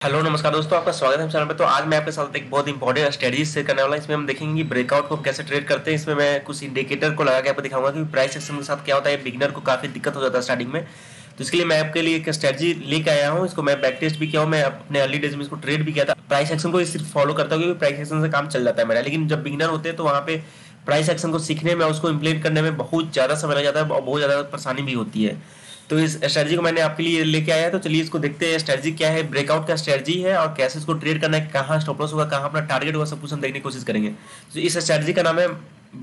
Hello नमस्कार दोस्तों, आपका स्वागत है हम चैनल पे। तो आज मैं आपके साथ एक बहुत इंपॉर्टेंट स्ट्रेटजी शेयर करने वाला हूं। इसमें हम देखेंगे कि ब्रेकआउट को हम कैसे ट्रेड करते हैं। इसमें मैं कुछ इंडिकेटर को लगा के आपको दिखाऊंगा कि प्राइस एक्शन के साथ क्या होता है। बिगिनर को काफी दिक्कत हो जाता है स्टार्टिंग में, तो इसके लिए मैं आपके लिए एक स्ट्रेटजी लेके आया हूँ। इसको मैं बैक टेस्ट भी किया हूँ, मैं अपने अर्ली डेज में इसको ट्रेड भी किया था। प्राइस एक्शन को सिर्फ फॉलो करता हूँ क्योंकि प्राइस एक्शन से काम चल जाता है मेरा। लेकिन जब बिगिनर होते हैं तो वहाँ पे प्राइस एक्शन को सीखने में, उसको इम्प्लीमेंट करने में बहुत ज़्यादा समय लग जाता है और बहुत ज़्यादा परेशानी भी होती है। तो इस स्ट्रेटजी को मैंने आपके लिए लेके आया है, तो चलिए इसको देखते हैं। स्ट्रेटजी क्या है, ब्रेकआउट का स्ट्रेटजी है और कैसे इसको ट्रेड करना है, कहाँ स्टॉप लॉस होगा, कहाँ अपना टारगेट होगा, सब कुछ हम देखने की कोशिश करेंगे। तो इस स्ट्रेटजी का नाम है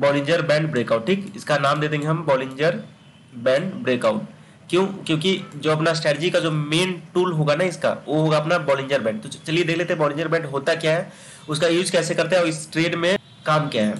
बॉलिंजर बैंड ब्रेकआउट। ठीक, इसका नाम दे देंगे हम बॉलिंजर बैंड ब्रेकआउट। क्यों? क्योंकि जो अपना स्ट्रेटजी का जो मेन टूल होगा ना इसका, वो होगा अपना बॉलिंजर बैंड। तो चलिए देख लेते हैं बॉलिंजर बैंड होता क्या है, उसका यूज कैसे करते हैं और इस ट्रेड में काम क्या है।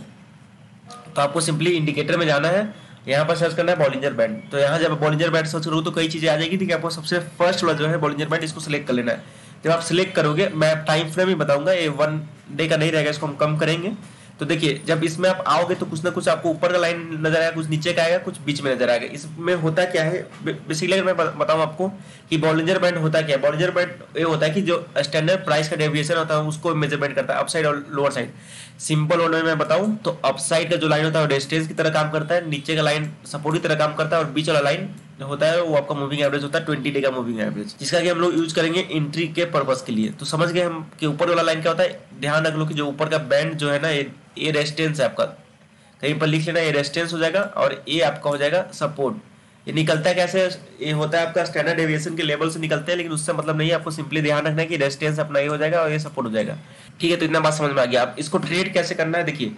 तो आपको सिंपली इंडिकेटर में जाना है, यहाँ पर सर्च करना है बॉलिंजर बैंड। तो यहाँ जब बॉलिंजर बैंड सर्च करो तो कई चीजें आ जाएगी। ठीक है, आपको सबसे फर्स्ट वाला जो है बॉलिंजर बैंड, इसको सिलेक्ट कर लेना है। जब आप सिलेक्ट करोगे, मैं टाइम फ्रेम ही बताऊंगा, ये 1 डे का नहीं रहेगा, इसको हम कम करेंगे। तो देखिए जब इसमें आप आओगे तो कुछ ना कुछ आपको ऊपर का लाइन नजर आएगा, कुछ नीचे का आएगा, कुछ बीच में नजर आएगा। इसमें होता क्या है बेसिकली, अगर मैं बताऊं आपको कि बॉलिंजर बैंड होता क्या है। बॉलिंजर बैंड ये होता है कि जो स्टैंडर्ड प्राइस का डेविएशन होता है उसको मेजरमेंट करता है, अपसाइड और लोअर साइड। सिंपल वर्ड में मैं बताऊं तो अपसाइड का जो लाइन होता है वो रेजिस्टेंस की तरह काम करता है, नीचे का लाइन सपोर्ट की तरह काम करता है और बीच वाला लाइन होता है वो आपका मूविंग एवरेज होता है, 20 डे का मूविंग एवरेज, जिसका कि हम लोग यूज करेंगे एंट्री के पर्पस के लिए। तो समझ गए हम कि ऊपर वाला लाइन क्या होता है। ध्यान रख लो कि जो ऊपर का बैंड जो है ना, ये रेजिस्टेंस है आपका, कहीं पर लिख लेना, ये रेजिस्टेंस हो जाएगा और ये आपका हो जाएगा सपोर्ट। ये निकलता है कैसे, ये होता है आपका स्टैंडर्ड डेविएशन के लेवल से निकलते हैं, लेकिन उससे मतलब नहीं है। आपको सिंपली ध्यान रखना है कि रेजिस्टेंस अपना ये हो जाएगा और ये सपोर्ट हो जाएगा। ठीक है, तो इतना बात समझ में आ गया। आप इसको ट्रेड कैसे करना है, देखिए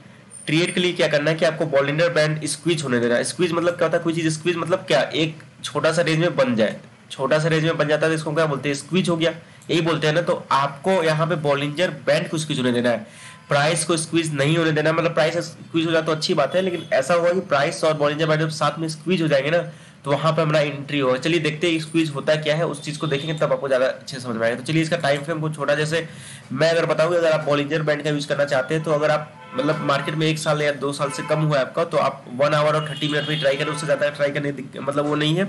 ट्रेड के लिए क्या करना है कि आपको बॉलिंजर बैंड स्क्वीज होने देना है। स्क्वीज मतलब क्या होता है, कोई चीज स्क्वीज मतलब क्या, एक छोटा सा रेंज में बन जाए, छोटा सा रेंज में बन जाता है तो इसको क्या बोलते हैं, स्क्वीज हो गया, यही बोलते हैं ना। तो आपको यहाँ पे बॉलिंजर बैंड को स्क्वीज होने देना है, प्राइस को स्क्वीज नहीं होने देना। मतलब प्राइस स्क्वीज हो जाए तो अच्छी बात है, लेकिन ऐसा हुआ कि प्राइस और बॉलिंजर बैंड जब साथ में स्क्वीज हो जाएंगे ना, तो वहां पे हमारा एंट्री होगा। चलिए देखते हैं स्क्वीज होता क्या है, उस चीज को देखेंगे तब आपको ज्यादा अच्छे समझ में आएगा। तो चलिए इसका टाइम फ्रेम कुछ छोटा, जैसे मैं अगर बताऊँ, अगर आप बॉलिंजर बैंड का यूज करना चाहते हैं तो अगर आप मतलब मार्केट में 1 साल या 2 साल से कम हुआ है आपका, तो आप 1 आवर और 30 मिनट में ट्राई करें। उससे ज्यादा ट्राई करने मतलब वो नहीं है,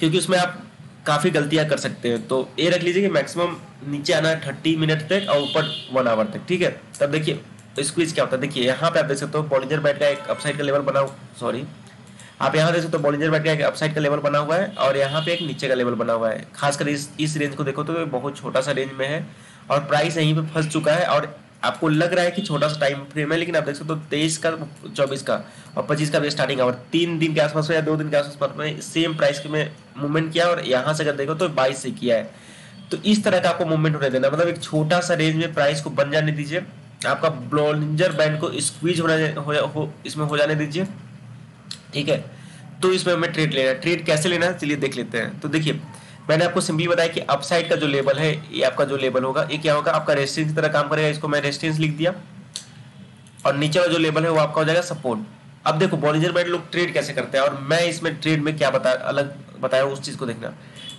क्योंकि उसमें आप काफी गलतियां कर सकते हैं। तो ये रख लीजिए कि मैक्सिमम नीचे आना है 30 मिनट तक और ऊपर 1 आवर तक। ठीक है, तब देखिए स्क्वीज क्या होता है। देखिए यहाँ पे आप देख सकते हो बॉलिंजर बैंड का एक अपसाइड का लेवल बना, सॉरी आप यहाँ देख सकते हो बॉलिंजर बैंड का एक अपसाइड का लेवल बना हुआ है और यहाँ पे एक नीचे का लेवल बना हुआ है। खासकर इस रेंज को देखो तो ये बहुत छोटा सा रेंज में है और प्राइस यहीं पे फंस चुका है। और आपको लग रहा है कि छोटा सा टाइम फ्रेम है, लेकिन आप देख सकते हो 23 का, 24 का और 25 का भी स्टार्टिंग आवर 3 दिन के आसपास या 2 दिन के आसपास में सेम प्राइस के में मूवमेंट किया और यहाँ से अगर देखो तो 22 से किया है। तो इस तरह का आपको मूवमेंट होने देना, मतलब एक छोटा सा रेंज में प्राइस को बन जाने दीजिए, आपका बॉलिंजर बैंड को स्क्वीज इसमें हो जाने दीजिए। ठीक है, तो इसमें हमें ट्रेड लेना है। ट्रेड कैसे लेना है चलिए देख लेते हैं। तो देखिए मैंने आपको सिंपली बताया कि अपसाइड का जो लेवल है, ये आपका जो लेवल होगा, ये क्या होगा, आपका रेजिस्टेंस की तरह काम करेगा। इसको मैं रेजिस्टेंस लिख दिया और नीचे वाला जो लेवल है वो आपका हो जाएगा सपोर्ट। अब देखो बॉलिंजर बैंड लोग ट्रेड कैसे करते हैं और मैं इसमें ट्रेड में क्या अलग बताया उस चीज को देखना।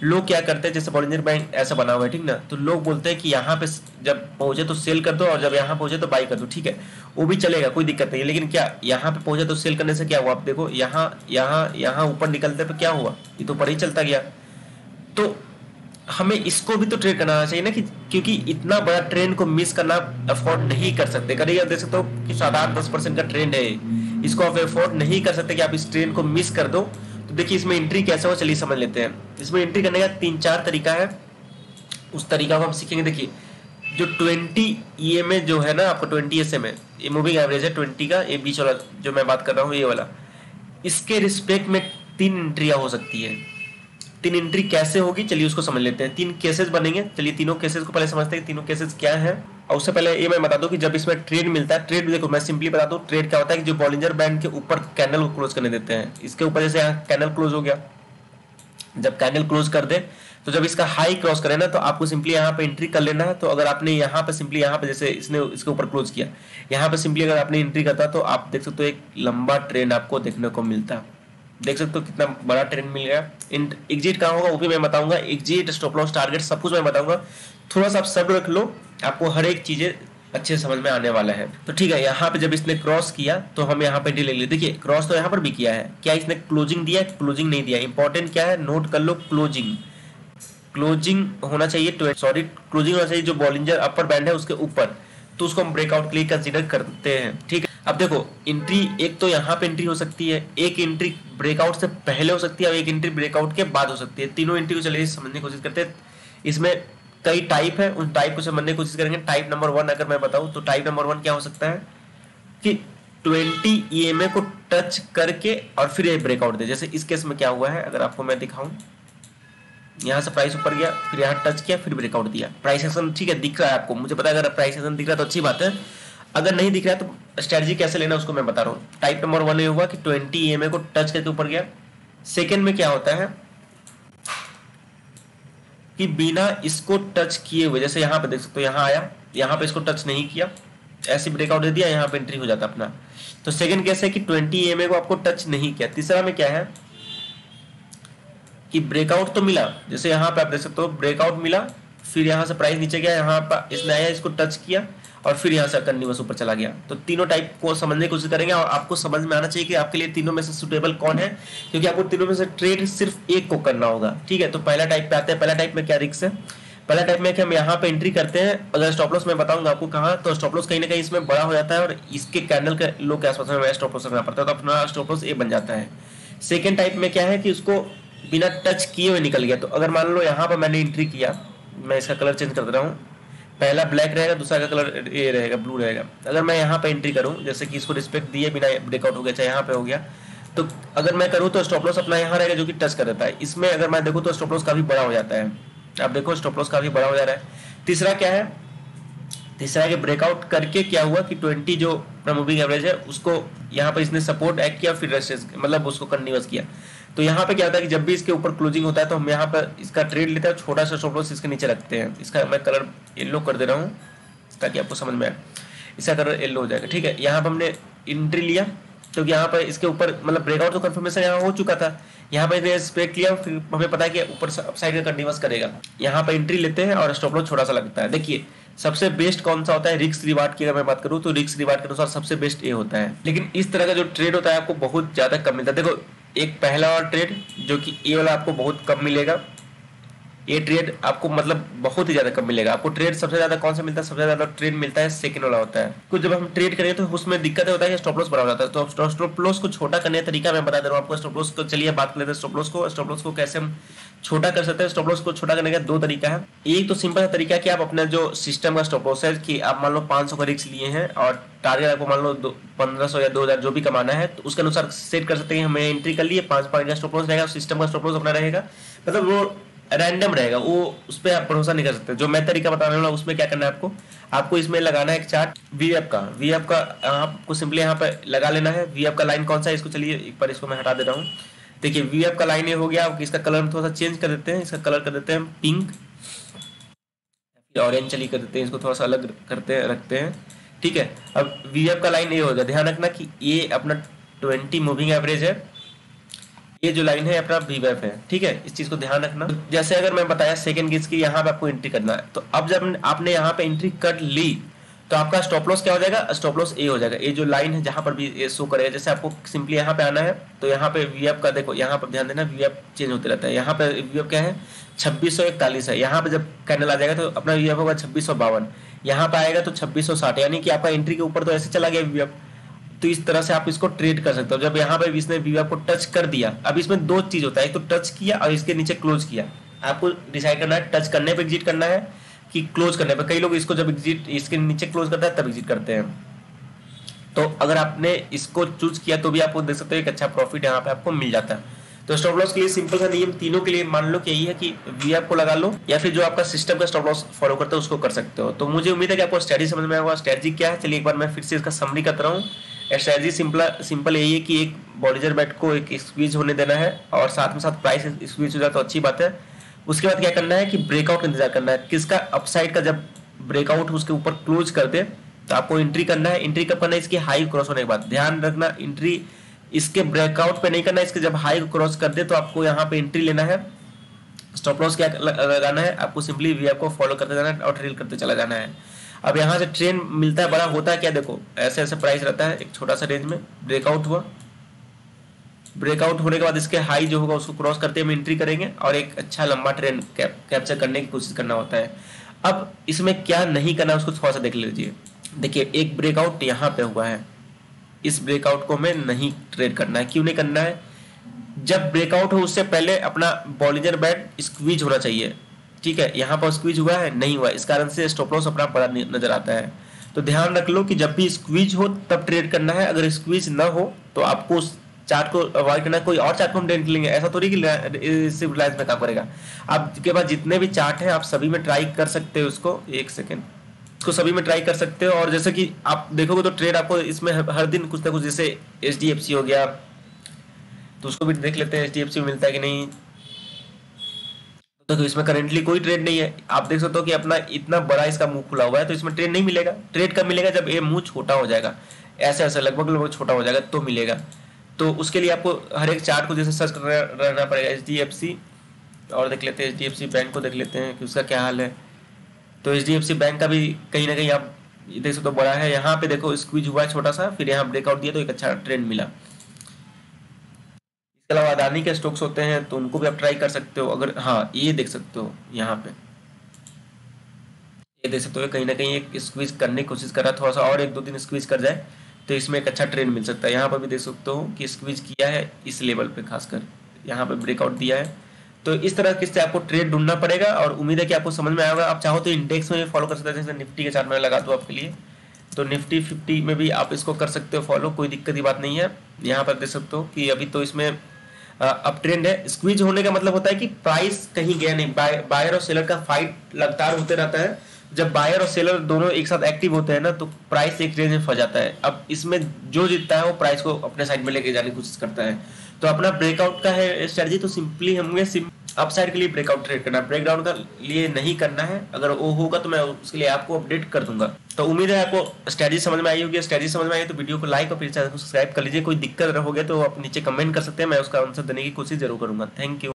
लोग क्या करते हैं, जैसे बॉलिंजर बैंड ऐसा बना हुआ है, ठीक ना, तो लोग बोलते हैं कि यहाँ पे जब पहुंचे तो सेल कर दो और जब यहाँ पहुंचे तो बाई कर दो। ठीक है, वो भी चलेगा, कोई दिक्कत नहीं है। लेकिन क्या यहाँ पे पहुंचे तो सेल करने से क्या हुआ, आप देखो यहाँ यहाँ यहाँ ऊपर निकलते तो क्या हुआ, ये तो ऊपर ही चलता गया। तो हमें इसको भी तो ट्रेड करना चाहिए ना, कि क्योंकि इतना बड़ा ट्रेंड को मिस करना अफोर्ड नहीं कर सकते। कभी आप देख सकते हो कि 7-8-10% का ट्रेंड है, इसको आप अफोर्ड नहीं कर सकते कि आप इस ट्रेंड को मिस कर दो। तो देखिए इसमें एंट्री कैसे हो, चलिए समझ लेते हैं। इसमें एंट्री करने का 3-4 तरीका है, उस तरीका को हम सीखेंगे। देखिए जो 20 EMA जो है ना आपका, 20 SMA ये मूविंग एवरेज है 20 का, ये बीच वाला जो मैं बात कर रहा हूँ ये वाला, इसके रिस्पेक्ट में 3 एंट्रियां हो सकती है। 3 एंट्री कैसे होगी चलिए उसको समझ लेते हैं। 3 केसेस बनेंगे, चलिए तीनों केसेस को पहले समझते हैं, तीनों केसेस क्या है। और उससे पहले ये मैं बता दूं कि जब इसमें ट्रेड मिलता है, ट्रेड देखो मैं सिंपली बता दूं, ट्रेड क्या होता है कि जो बॉलिंजर बैंड के ऊपर कैंडल को क्लोज करने देते हैं। इसके ऊपर जैसे यहाँ कैंडल क्लोज हो गया, जब कैंडल क्लोज कर दे तो जब इसका हाई क्रॉस करे ना, तो आपको सिंपली यहाँ पे एंट्री कर लेना है। तो अगर आपने यहाँ पे सिंपली यहाँ पे जैसे इसने इसके ऊपर क्लोज किया, यहाँ पे सिंपली अगर आपने एंट्री करता तो आप देख सकते हो एक लंबा ट्रेंड आपको देखने को मिलता है। देख सकते हो कितना बड़ा ट्रेंड मिल गया। एग्जिट कहाँ होगा वो भी मैं बताऊंगा, एग्जिट, स्टॉप लॉस, टारगेट सब कुछ मैं बताऊंगा। थोड़ा सा आप सब्र रख लो, आपको हर एक चीजें अच्छे समझ में आने वाला है। तो ठीक है, यहाँ पे जब इसने क्रॉस किया तो हम यहाँ पे ले लिए। देखिए क्रॉस तो यहाँ पर भी किया है, क्या इसने क्लोजिंग दिया, क्लोजिंग नहीं दिया। इंपॉर्टेंट क्या है, नोट कर लो क्लोजिंग। क्लोजिंग होना चाहिए क्लोजिंग होना चाहिए जो बॉलिंजर अपर बैंड है उसके ऊपर, तो उसको हम ब्रेकआउट के लिए कंसीडर करते हैं। ठीक है, अब देखो एंट्री एक तो यहाँ पे एंट्री हो सकती है, एक एंट्री ब्रेकआउट से पहले हो सकती है और एक एंट्री ब्रेकआउट के बाद हो सकती है। तीनों एंट्री को चलिए समझने की कोशिश करते हैं। इसमें कई टाइप है, उन टाइप को समझने की कोशिश करेंगे। टाइप नंबर 1 अगर मैं बताऊं तो टाइप नंबर 1 क्या हो सकता है कि 20 EMA को टच करके और फिर ये ब्रेकआउट दे। जैसे इस केस में क्या हुआ है, अगर आपको मैं दिखाऊं, यहाँ से प्राइस ऊपर गया, फिर यहाँ टच किया, फिर ब्रेकआउट दिया। प्राइस एक्शन ठीक है दिख रहा है आपको, मुझे पता है अगर प्राइस एक्शन दिख रहा है तो अच्छी बात है, अगर नहीं दिख रहा है तो स्ट्रेटजी कैसे लेना उसको मैं बता रहा हूँ। टाइप नंबर 1 ये हुआ कि 20 EMA को टच करके ऊपर गया। सेकेंड में क्या होता है कि बिना इसको टच किए हुए, जैसे यहाँ पे देख सकते हो, यहाँ आया, यहाँ पे इसको टच नहीं किया, ऐसे ब्रेकआउट दे दिया, यहाँ पे एंट्री हो जाता अपना। तो सेकंड केस है कि 20 EMA को आपको टच नहीं किया। तीसरा में क्या है कि ब्रेकआउट तो मिला, जैसे यहाँ पे आप देख सकते हो ब्रेकआउट मिला, फिर यहाँ से प्राइस नीचे गया, यहाँ पर इसने आया, इसको टच किया और फिर यहाँ से कंटिन्यूअस ऊपर चला गया। तो तीनों टाइप को समझने की कोशिश करेंगे और आपको समझ में आना चाहिए कि आपके लिए तीनों में से सुटेबल कौन है, क्योंकि आपको तीनों में से ट्रेड सिर्फ एक को करना होगा। ठीक है, तो पहला टाइप पे आते हैं। पहला टाइप में क्या रिस्क है, पहला टाइप में कि हम यहाँ पे एंट्री करते हैं, अगर स्टॉप लॉस मैं बताऊंगा आपको कहाँ, तो स्टॉप लॉस कहीं ना कहीं इसमें बड़ा हो जाता है और इसके कैंडल के लो के आसपास में स्टॉप लॉस रखना पड़ता है, तो अपना स्टॉप लॉस ए बन जाता है। सेकेंड टाइप में क्या है कि उसको बिना टच किए हुए निकल गया। तो अगर मान लो यहाँ पर मैंने एंट्री किया, मैं इसका कलर चेंज कर दे रहा हूँ, पहला ब्लैक रहेगा, दूसरा का कलर ये रहेगा ब्लू रहेगा। अगर मैं यहाँ पे एंट्री करूँ, जैसे कि इसको रिस्पेक्ट दिए बिना ब्रेकआउट हो गया, चाहे यहाँ पे हो गया, तो अगर मैं करूँ तो स्टॉप लॉस अपना यहाँ रहेगा जो कि टच कर देता है। इसमें अगर मैं देखूँ तो स्टॉप लॉस काफी बड़ा हो जाता है। आप देखो स्टॉप लॉस काफी बड़ा हो जा रहा है। तीसरा क्या है, तीसरा के ब्रेकआउट करके क्या हुआ कि 20 जो मूविंग एवरेज है उसको यहाँ पर इसने सपोर्ट एक्ट किया, फिर रेजिस्टेंस मतलब उसको कंटिन्यूअस किया। तो यहाँ पे क्या होता है कि जब भी इसके ऊपर क्लोजिंग होता है तो हम यहाँ पर इसका ट्रेड लेते हैं, छोटा सा स्टॉप लॉस इसके नीचे रखते हैं। इसका मैं कलर येलो कर दे रहा हूँ ताकि आपको समझ में आए, इसका कलर येलो हो जाएगा। ठीक है, यहाँ पर हमने एंट्री लिया क्योंकि यहाँ पर इसके ऊपर मतलब ब्रेकआउट तो कंफर्मेशन यहाँ हो चुका था, यहाँ पर इसने स्पेक्ट लिया, फिर हमें पता है कि ऊपर अपसाइड का कंटिन्यूअस करेगा। यहाँ पर एंट्री लेते हैं और स्टॉप लॉस छोटा सा लगता है। देखिए सबसे बेस्ट कौन सा होता है, रिस्क रिवार्ड की अगर मैं बात करूँ तो रिस्क रिवार्ड के अनुसार सबसे बेस्ट ये होता है। लेकिन इस तरह का जो ट्रेड होता है आपको बहुत ज्यादा कम मिलता है। देखो एक पहला और ट्रेड जो कि ये वाला आपको बहुत कम मिलेगा, ये ट्रेड आपको मतलब बहुत ही ज्यादा कम मिलेगा। आपको ट्रेड सबसे ज्यादा कौन सा मिलता है, सबसे ज्यादा ट्रेड मिलता है सेकंड वाला होता है। कुछ जब हम ट्रेड करें तो उसमें दिक्कत होता है कि स्टॉप लॉस बड़ा हो जाता है। तो स्टॉप लॉस को छोटा करने का तरीका मैं बता दे रहा हूँ आपको। स्टॉप लॉस को चलिए बात कर लेते हैं स्टॉप लॉस को। स्टॉप लॉस को कैसे हम छोटा कर सकते हैं। स्टॉप लॉस को छोटा करने का दो तरीका है। एक तो सिंपल तरीका है कि आप अपना जो सिस्टम का स्टॉप लॉस है कि आप मान लो 500 का रिस्क लिए हैं और टारगेट आपको मान लो 1500 या 2000 जो भी कमाना है, तो उसके अनुसार सेट कर सकते हैं। हमें एंट्री कर लिए 5 पॉइंट का स्टॉप लॉस रहेगा, सिस्टम का स्टॉप लॉस अपना रहेगा, मतलब वो रैंडम रहेगा, वो उस पर आप भरोसा नहीं कर सकते। जो मैं तरीका बताने वाला उसमें क्या करना है आपको इसमें लगाना है एक चार्ट वीएफ का आपको सिंपली यहाँ पे लगा लेना है। वीएफ का लाइन कौन सा है, इसको चलिए एक बार इसको मैं हटा दे रहा हूँ। देखिए वीएफ का लाइन ये हो गया। इसका कलर थोड़ा सा चेंज कर देते हैं, इसका कलर कर देते हैं पिंक, ऑरेंज चलिए कर देते हैं, इसको थोड़ा सा अलग रखते हैं। ठीक है, अब वीएफ का लाइन ये होगा। ध्यान रखना कि ये अपना 20 मूविंग एवरेज है, ये जो लाइन है अपना वीएफ है। ठीक है, इस चीज को ध्यान रखना। जैसे अगर मैं बताया सेकंड केस की यहाँ पे आपको एंट्री करना है, तो अब जब आपने यहाँ पे एंट्री कर ली तो आपका स्टॉप लॉस क्या हो जाएगा, स्टॉप लॉस ए हो जाएगा। ये जो लाइन है जहां पर भी ये शो करेगा, जैसे आपको सिंपली यहाँ पे आना है तो यहाँ पे वीएफ का देखो, यहाँ पर ध्यान देना वीएफ चेंज होते रहता है। यहाँ पे वीएफ क्या है 2641 है। यहाँ पे जब कैंडल आ जाएगा तो अपना वीएफ होगा 2652, यहाँ पे आएगा तो 2660, यानी कि आपका एंट्री के ऊपर तो ऐसे चला गया वीएफ। तो इस तरह से आप इसको ट्रेड कर सकते हो। जब यहाँ पे इसने वीएफ को टच कर दिया, अब इसमें दो चीज होता है, एक तो टच किया और इसके नीचे क्लोज किया। आपको डिसाइड करना है टच करने पे एग्जिट करना है कि क्लोज करने पे। कई लोग इसको जब एग्जिट इसके नीचे क्लोज करता है तब एग्जिट करते हैं। तो अगर आपने इसको चूज किया तो भी आपको देख सकते हो एक अच्छा प्रॉफिट यहाँ पे आपको मिल जाता है। तो स्टॉप लॉस के लिए सिंपल सा नियम तीनों के लिए मान लो कि यही है कि वीएफ को लगा लो या फिर जो आपका सिस्टम का स्टॉप लॉस फॉलो करते हो उसको कर सकते हो। तो मुझे उम्मीद है कि आपको स्ट्रेटजी समझ में आएगा। स्ट्रेटजी क्या है चलिए एक बार मैं फिर से इसका समरी करता हूँ। स्ट्रेटजी सिंपल यही है कि एक बॉलिंजर बैट को एक स्क्वीज होने देना है और साथ में साथ प्राइस स्क्वीज हो जाए तो अच्छी बात है। उसके बाद क्या करना है कि ब्रेकआउट का इंतजार करना है, किसका अपसाइड का। जब ब्रेकआउट उसके ऊपर क्लोज कर दे तो आपको एंट्री करना है। एंट्री कब करना है, इसकी हाई क्रॉस होने के बाद। ध्यान रखना एंट्री इसके ब्रेकआउट पे नहीं करना है, इसके जब हाई क्रॉस कर दे तो आपको यहाँ पे एंट्री लेना है। स्टॉप लॉस क्या लगाना है, आपको सिंपली वीएफ को फॉलो करते जाना है और ट्रेल करते चला जाना है। अब यहाँ से ट्रेंड मिलता है बड़ा, होता है क्या, देखो ऐसे ऐसे प्राइस रहता है एक छोटा सा रेंज में, ब्रेकआउट हुआ, ब्रेकआउट होने के बाद इसके हाई जो होगा उसको क्रॉस करते हम एंट्री करेंगे और एक अच्छा लंबा ट्रेंड कैप्चर करने की कोशिश करना होता है। अब इसमें क्या नहीं करना उसको थोड़ा सा देख लीजिए। देखिए एक ब्रेकआउट यहाँ पे हुआ है, इस ब्रेकआउट को हमें नहीं ट्रेड करना है। क्यों नहीं करना है? जब ब्रेकआउट हो उससे पहले अपना बॉलिंजर बैंड स्क्वीज होना चाहिए। ठीक है, यहाँ पर स्क्वीज हुआ है, नहीं हुआ, इस कारण से स्टॉप लॉस अपना बड़ा नजर आता है। तो ध्यान रख लो कि जब भी स्क्वीज हो तब ट्रेड करना है, अगर स्क्वीज ना हो तो आपको उस चार्ट को अवॉइड करना है। कोई और चार्ट को हम ट्रेड लेंगे, ऐसा थोड़ी कि सिर्फ रिलायंस में काम करेगा। आपके पास जितने भी चार्ट है आप सभी में ट्राई कर सकते हो उसको, एक सेकेंड, इसको सभी में ट्राई कर सकते हो। और जैसे कि आप देखोगे तो ट्रेड आपको इसमें हर दिन कुछ ना कुछ, जैसे HDFC हो गया तो उसको भी देख लेते हैं HDFC में मिलता है कि नहीं। तो इसमें करेंटली कोई ट्रेड नहीं है। आप देख सकते हो कि अपना इतना बड़ा इसका मुंह खुला हुआ है, तो इसमें ट्रेड नहीं मिलेगा। ट्रेड कब मिलेगा? जब ये मुंह छोटा हो जाएगा, ऐसे ऐसे लगभग छोटा हो जाएगा तो मिलेगा। तो उसके लिए आपको हर एक चार्ट को जैसे सर्च रहना पड़ेगा। HDFC और देख लेते हैं, HDFC बैंक को देख लेते हैं कि उसका क्या हाल है। तो HDFC बैंक का भी कहीं ना कहीं आप देख सकते हो बड़ा है। यहाँ पे देखो स्क्वीज हुआ है छोटा सा, फिर यहाँ ब्रेकआउट दिया तो एक अच्छा ट्रेंड मिला। इसके अलावा अदानी के स्टॉक्स होते हैं तो उनको भी आप ट्राई कर सकते हो। अगर हाँ ये देख सकते हो, यहाँ पे ये देख सकते हो कहीं ना कहीं एक स्क्वीज करने की कोशिश कर रहा है, थोड़ा सा और एक दो दिन स्क्वीज कर जाए तो इसमें एक अच्छा ट्रेंड मिल सकता है। यहाँ पर भी देख सकते हो कि स्क्वीज किया है इस लेवल पे, खासकर यहाँ पे ब्रेकआउट दिया है। तो इस तरह किससे आपको ट्रेड ढूंढना पड़ेगा और उम्मीद है कि आपको समझ में आएगा। आप चाहो तो इंडेक्स में फॉलो कर सकते हैं, जैसे निफ्टी के चार्ट में लगा दूँ आपके लिए, तो निफ्टी 50 में भी आप इसको कर सकते हो फॉलो, कोई दिक्कत की बात नहीं है। यहाँ पर देख सकते हो कि अभी तो इसमें अप ट्रेंड है। स्क्वीज होने का मतलब होता है कि प्राइस कहीं गया नहीं, बायर और सेलर का फाइट लगातार होते रहता है। जब बायर और सेलर दोनों एक साथ एक्टिव होते हैं ना तो प्राइस एक रेंज में फंस जाता है। अब इसमें जो जीतता है वो प्राइस को अपने साइड में लेके जाने की कोशिश करता है। तो अपना ब्रेकआउट का है स्ट्रेटजी, तो सिंपली हमें अपसाइड के लिए ब्रेकआउट ट्रेड करना, ब्रेकडाउन का लिए नहीं करना है। अगर वो होगा तो मैं उसके लिए आपको अपडेट कर दूंगा। तो उम्मीद है आपको स्ट्रेटजी समझ में आई होगी। स्ट्रेटजी समझ में आई तो वीडियो को लाइक और फिर चैनल को सब्सक्राइब कर लीजिए। कोई दिक्कत हो गया तो आप नीचे कमेंट कर सकते हैं, मैं उसका आंसर देने की कोशिश जरूर करूंगा। Thank you.